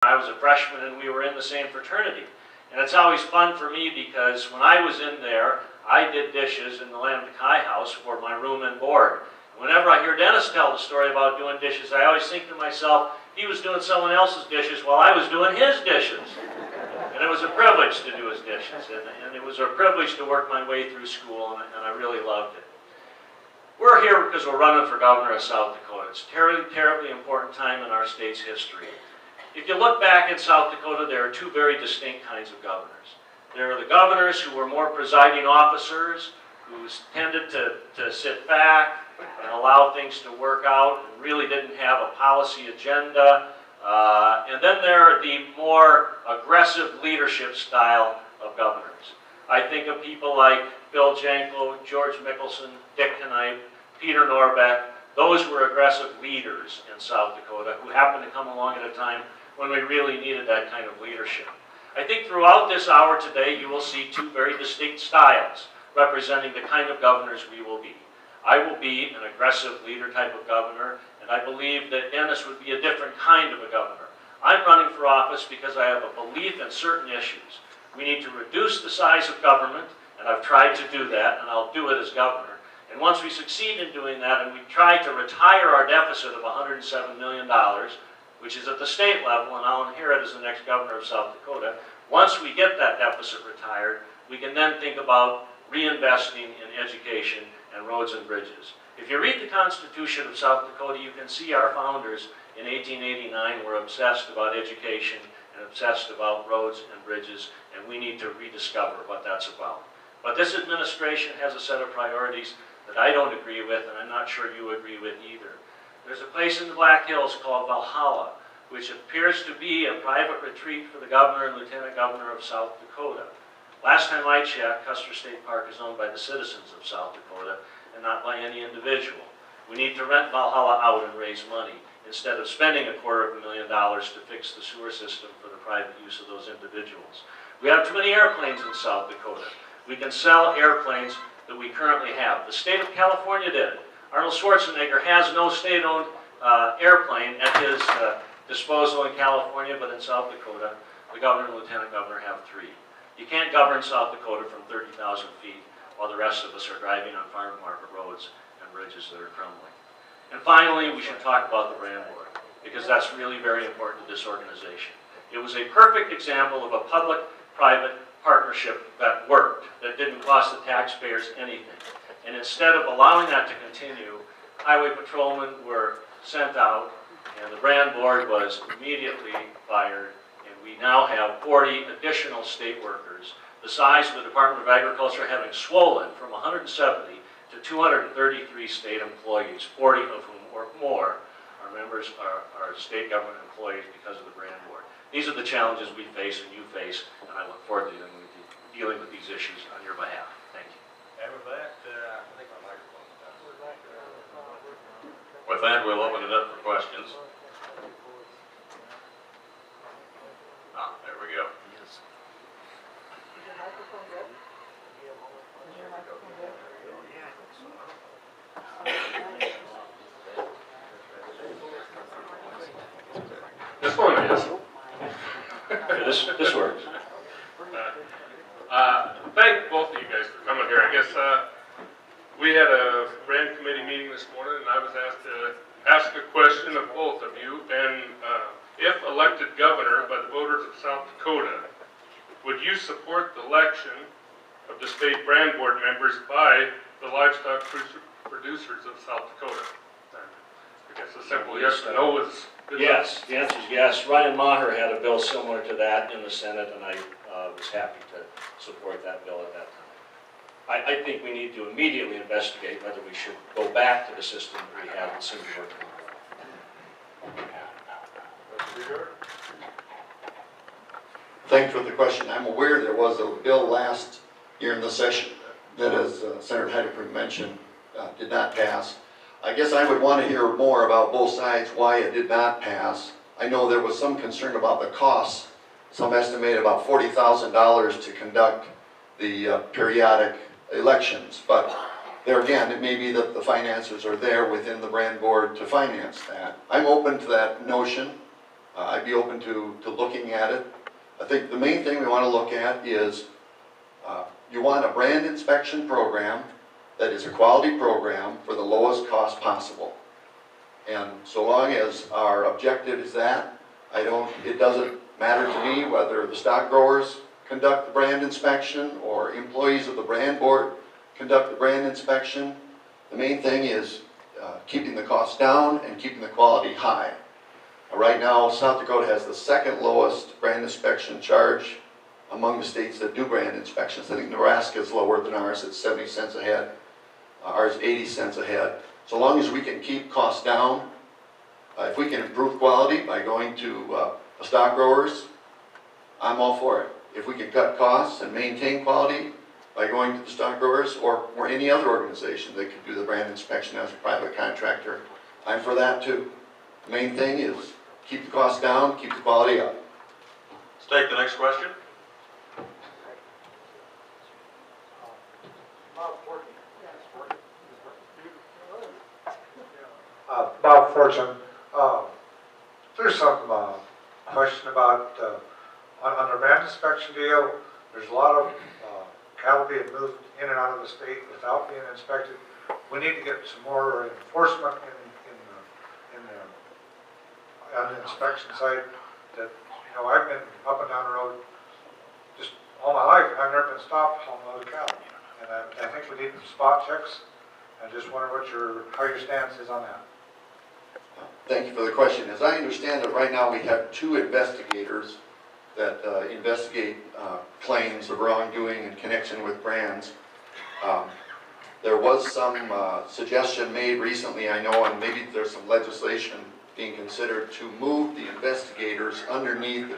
I was a freshman and we were in the same fraternity. And it's always fun for me because when I was in there, I did dishes in the Lamb-Mackay house for my room and board. Whenever I hear Dennis tell the story about doing dishes, I always think to myself, he was doing someone else's dishes while I was doing his dishes. And it was a privilege to do his dishes, and it was a privilege to work my way through school, and I really loved it. We're here because we're running for governor of South Dakota. It's a terribly important time in our state's history. If you look back in South Dakota, there are two very distinct kinds of governors. There are the governors who were more presiding officers, who tended to sit back and allow things to work out and really didn't have a policy agenda. And then there are the more aggressive leadership style of governors. I think of people like Bill Janko, George Mickelson, Dick Knipe, Peter Norbeck. Those were aggressive leaders in South Dakota who happened to come along at a time when we really needed that kind of leadership. I think throughout this hour today you will see two very distinct styles representing the kind of governors we will be. I will be an aggressive leader type of governor, and I believe that Dennis would be a different kind of a governor. I'm running for office because I have a belief in certain issues. We need to reduce the size of government, and I've tried to do that, and I'll do it as governor. And once we succeed in doing that, and we try to retire our deficit of $107 million, which is at the state level, and I'll inherit as the next governor of South Dakota, once we get that deficit retired, we can then think about reinvesting in education and roads and bridges. If you read the Constitution of South Dakota, you can see our founders in 1889 were obsessed about education and obsessed about roads and bridges, and we need to rediscover what that's about. But this administration has a set of priorities that I don't agree with, and I'm not sure you agree with either. There's a place in the Black Hills called Valhalla, which appears to be a private retreat for the governor and lieutenant governor of South Dakota. Last time I checked, Custer State Park is owned by the citizens of South Dakota and not by any individual. We need to rent Valhalla out and raise money instead of spending $250,000 to fix the sewer system for the private use of those individuals. We have too many airplanes in South Dakota. We can sell airplanes that we currently have. The state of California did it. Arnold Schwarzenegger has no state-owned airplane at his disposal in California, but in South Dakota, the governor and lieutenant governor have three. You can't govern South Dakota from 30,000 feet while the rest of us are driving on farm market roads and bridges that are crumbling. And finally, we should talk about the brand board, because that's really very important to this organization. It was a perfect example of a public-private partnership that worked, that didn't cost the taxpayers anything. And instead of allowing that to continue, highway patrolmen were sent out, and the brand board was immediately fired, and we now have 40 additional state workers, the size of the Department of Agriculture having swollen from 170 to 233 state employees, 40 of whom or more are members, are state government employees because of the brand board. These are the challenges we face and you face, and I look forward to dealing with these issues on your behalf. Thank you. And with that, I think my microphone's done. With that, we'll open it up for questions. Ah, there we go. Yes. This one is. This works. Thank both of you guys for coming here. I guess we had a brand committee meeting this morning, and I was asked to ask a question of both of you. And if elected governor by the voters of South Dakota, would you support the election of the state brand board members by the livestock producers of South Dakota? I guess a simple yes or no is yes. The answer is yes. Ryan Maher had a bill similar to that in the Senate, and I was happy to support that bill at that time. I think we need to immediately investigate whether we should go back to the system that we had and seem to work well. Thanks for the question. I'm aware there was a bill last year in the session that, as Senator Heidecker mentioned, did not pass. I guess I would want to hear more about both sides, why it did not pass. I know there was some concern about the costs. Some estimate about $40,000 to conduct the periodic elections. But there again, it may be that the finances are there within the brand board to finance that. I'm open to that notion. I'd be open to looking at it. I think the main thing we want to look at is you want a brand inspection program that is a quality program for the lowest cost possible. And so long as our objective is that, it doesn't matter to me whether the stock growers conduct the brand inspection or employees of the brand board conduct the brand inspection. The main thing is keeping the costs down and keeping the quality high. Right now, South Dakota has the second lowest brand inspection charge among the states that do brand inspections. I think Nebraska is lower than ours, it's 70 cents a head. Ours 80 cents a head. So long as we can keep costs down, if we can improve quality by going to the stock growers, I'm all for it. If we can cut costs and maintain quality by going to the stock growers or any other organization that could do the brand inspection as a private contractor, I'm for that too. The main thing is keep the costs down, keep the quality up. Let's take the next question. Bob Fortune, there's some question about, on the brand inspection deal, there's a lot of cattle being moved in and out of the state without being inspected. We need to get some more enforcement on the inspection side. That, I've been up and down the road just all my life. I've never been stopped on a load of cattle. And I think we need spot checks. I just wonder how your stance is on that. Thank you for the question. As I understand it, right now we have 2 investigators that investigate claims of wrongdoing in connection with brands. There was some suggestion made recently, I know, and maybe there's some legislation being considered to move the investigators underneath the